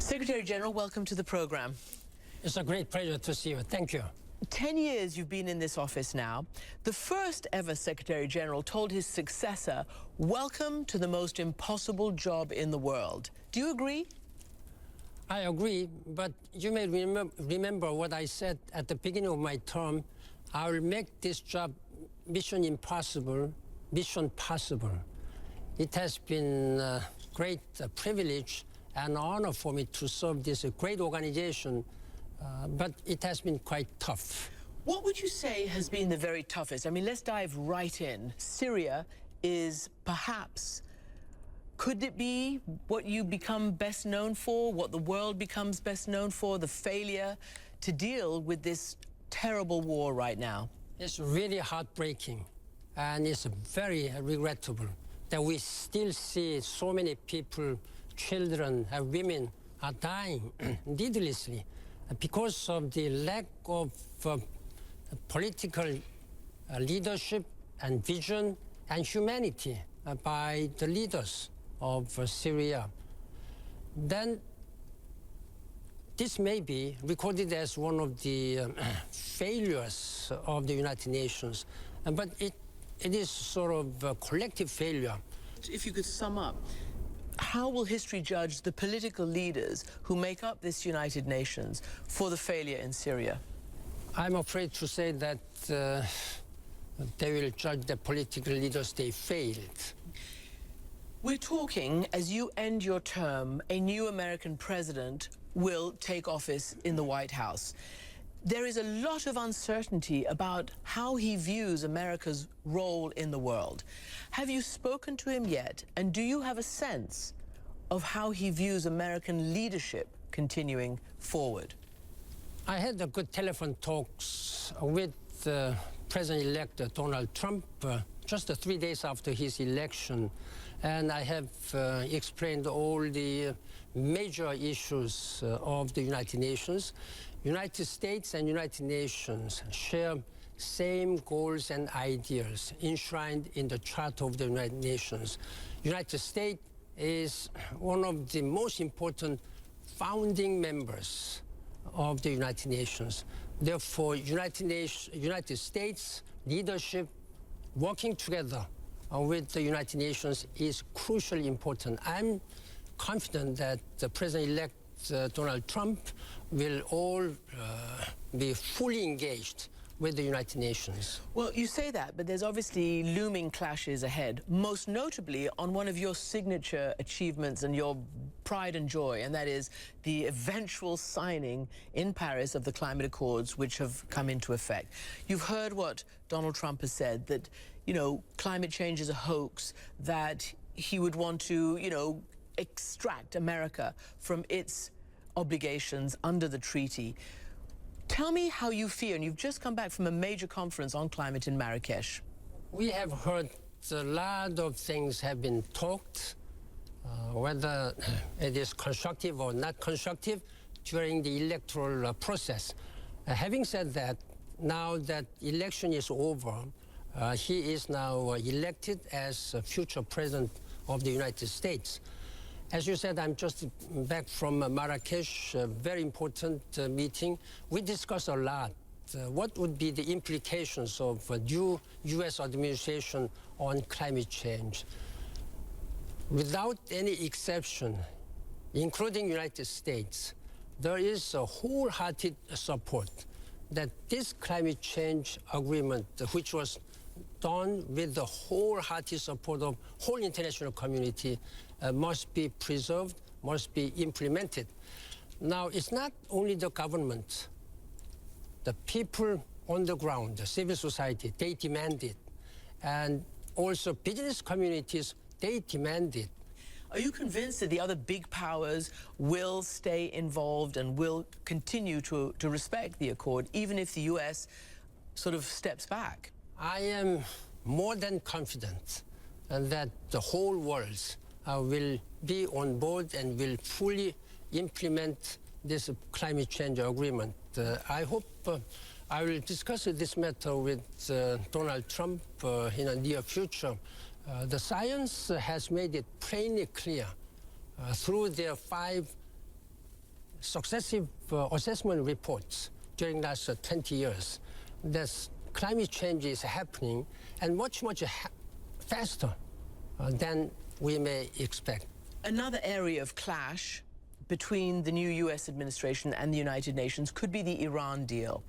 Secretary General, welcome to the program. It's a great pleasure to see you. Thank you. 10 years you've been in this office now. The first ever Secretary General told his successor, welcome to the most impossible job in the world. Do you agree? I agree, but you may remember what I said at the beginning of my term. I will make this job mission impossible, mission possible. It has been a great privilege and honor for me to serve this great organization, but it has been quite tough. What would you say has been the very toughest? I mean, let's dive right in. Syria is perhaps, could it be what you become best known for, what the world becomes best known for, the failure to deal with this terrible war right now? It's really heartbreaking, and it's very regrettable that we still see so many people, children and women are dying needlessly because of the lack of political leadership and vision and humanity by the leaders of Syria. Then this may be recorded as one of the failures of the United Nations, but it is sort of a collective failure. If you could sum up, how will history judge the political leaders who make up this United Nations for the failure in Syria? I'm afraid to say that they will judge the political leaders they failed. We're talking, as you end your term, a new American president will take office in the White House. There is a lot of uncertainty about how he views America's role in the world. Have you spoken to him yet? And do you have a sense of how he views American leadership continuing forward? I had a good telephone talks with President-elect Donald Trump just 3 days after his election. And I have explained all the major issues of the United Nations. United States and United Nations share same goals and ideals enshrined in the Charter of the United Nations. United States is one of the most important founding members of the United Nations. Therefore, United States leadership working together with the United Nations is crucially important. I'm confident that the President-elect Donald Trump will all be fully engaged with the United Nations. Well, you say that, but there's obviously looming clashes ahead, most notably on one of your signature achievements and your pride and joy, and that is the eventual signing in Paris of the climate accords, which have come into effect. You've heard what Donald Trump has said, that, you know, climate change is a hoax, that he would want to, you know, extract America from its obligations under the treaty. Tell me how you feel, and you've just come back from a major conference on climate in Marrakesh. We have heard a lot of things have been talked, whether it is constructive or not constructive during the electoral process. Having said that, now that election is over, he is now elected as future president of the United States. As you said, I'm just back from Marrakesh, a very important meeting. We discussed a lot. What would be the implications of a new U.S. administration on climate change? Without any exception, including United States, there is a wholehearted support that this climate change agreement, which was done with the wholehearted support of whole international community, must be preserved, must be implemented. Now, it's not only the government, the people on the ground, the civil society, they demand it. And also business communities, they demand it. Are you convinced that the other big powers will stay involved and will continue to respect the accord, even if the U.S. sort of steps back? I am more than confident that the whole world will be on board and will fully implement this climate change agreement. I hope I will discuss this matter with Donald Trump in the near future. The science has made it plainly clear through their 5 successive assessment reports during the last 20 years that climate change is happening and much faster than we may expect. Another area of clash between the new U.S. administration and the United Nations could be the Iran deal.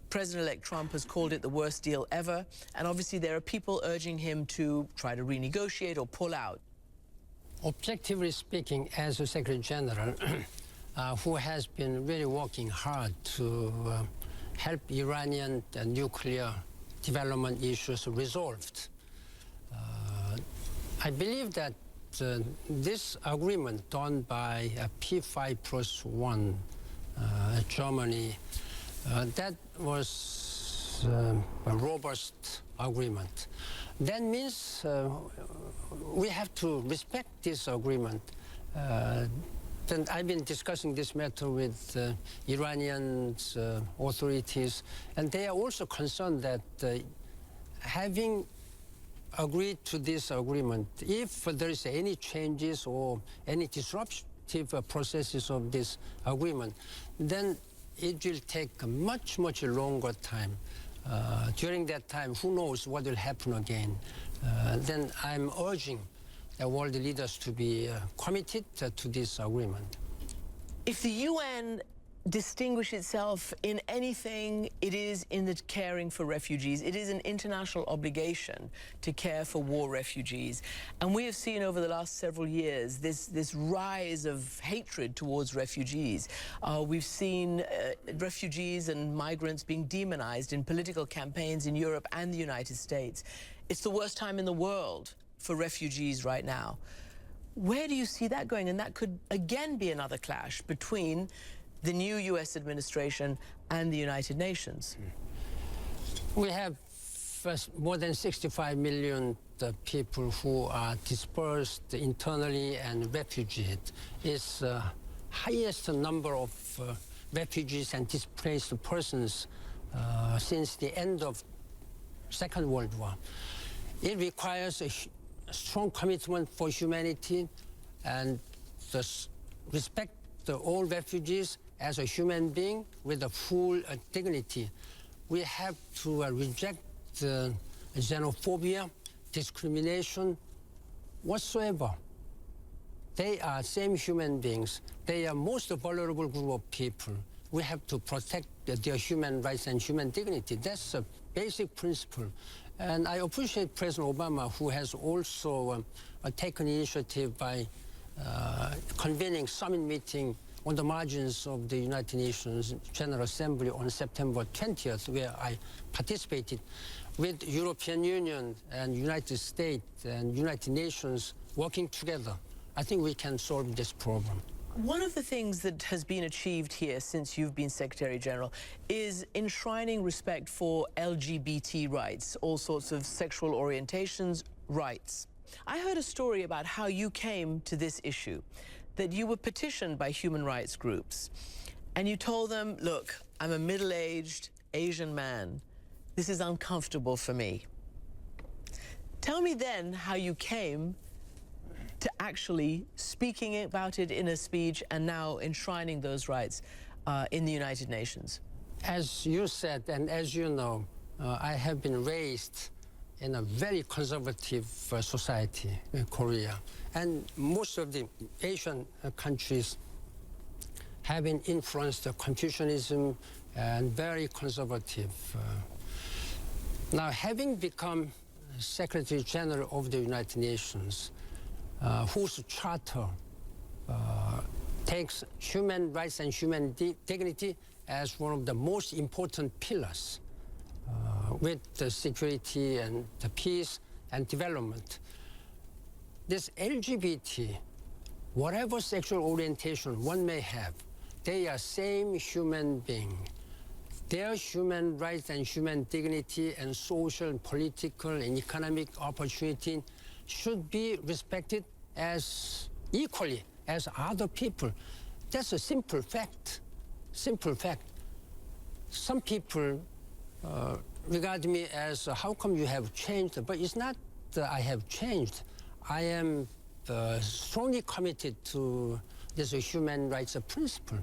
President-elect Trump has called it the worst deal ever, and obviously there are people urging him to try to renegotiate or pull out. Objectively speaking, as a Secretary General, who has been really working hard to help Iranian nuclear development issues resolved, I believe that this agreement done by P5+1, Germany, that was a robust agreement. That means we have to respect this agreement. Then I've been discussing this matter with Iranian authorities, and they are also concerned that having agreed to this agreement, if there is any changes or any disruptive processes of this agreement, then it will take a much longer time. During that time, who knows what will happen again. Then I'm urging the world leaders to be committed to this agreement. If the UN distinguish itself in anything, it is in the caring for refugees. It is an international obligation to care for war refugees. And we have seen over the last several years this rise of hatred towards refugees. We've seen refugees and migrants being demonized in political campaigns in Europe and the United States. It's the worst time in the world for refugees right now. Where do you see that going? And that could again be another clash between the new U.S. administration and the United Nations. We have more than 65 million people who are dispersed internally and refugees. It's the highest number of refugees and displaced persons since the end of Second World War. It requires a strong commitment for humanity and respect all refugees as a human being with a full dignity. We have to reject xenophobia, discrimination, whatsoever. They are same human beings. They are most vulnerable group of people. We have to protect their human rights and human dignity. That's a basic principle. And I appreciate President Obama, who has also taken initiative by convening summit meeting on the margins of the United Nations General Assembly on September 20th, where I participated with European Union and United States and United Nations working together. I think we can solve this problem. One of the things that has been achieved here since you've been Secretary General is enshrining respect for LGBT rights, all sorts of sexual orientations rights. I heard a story about how you came to this issue, that you were petitioned by human rights groups, and you told them, look, I'm a middle-aged Asian man. This is uncomfortable for me. Tell me then how you came to actually speaking about it in a speech and now enshrining those rights in the United Nations. As you said, and as you know, I have been raised in a very conservative society in Korea. And most of the Asian countries have been influenced by Confucianism and very conservative. Now, having become Secretary General of the United Nations, whose charter takes human rights and human dignity as one of the most important pillars with the security and the peace and development. This LGBT, whatever sexual orientation one may have, they are same human being. Their human rights and human dignity and social, political, and economic opportunity should be respected as equally as other people. That's a simple fact. Simple fact. Some people regard me as, how come you have changed? But it's not that I have changed. I am strongly committed to this human rights principle.